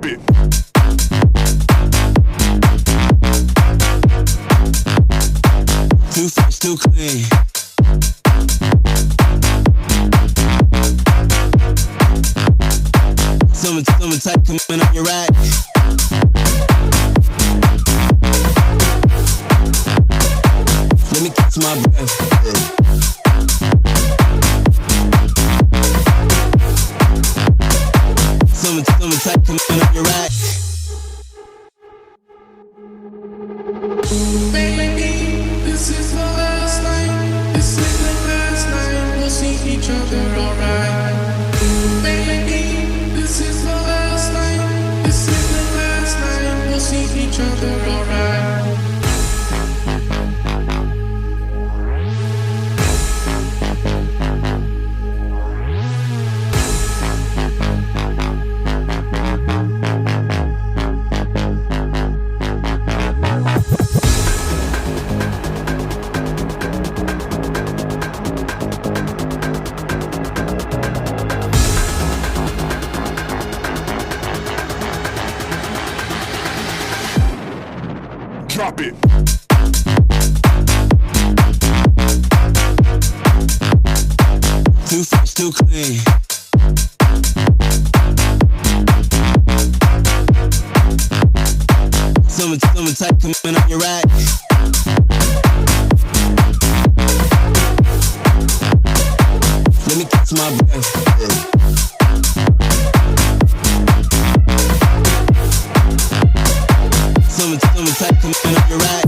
Drop it. Too fresh, too clean. Summer tight coming on your rack. Let me catch my breath. Summer tight coming on your rack. Baby, this is the last night. This is the last night. We'll see each other, alright. Baby, this is the last night. This is the last night. We'll see each other, alright. Drop it. Too fresh, too clean. Summer tight coming on your rack. Let me catch my breath. Summer tight coming on your rack.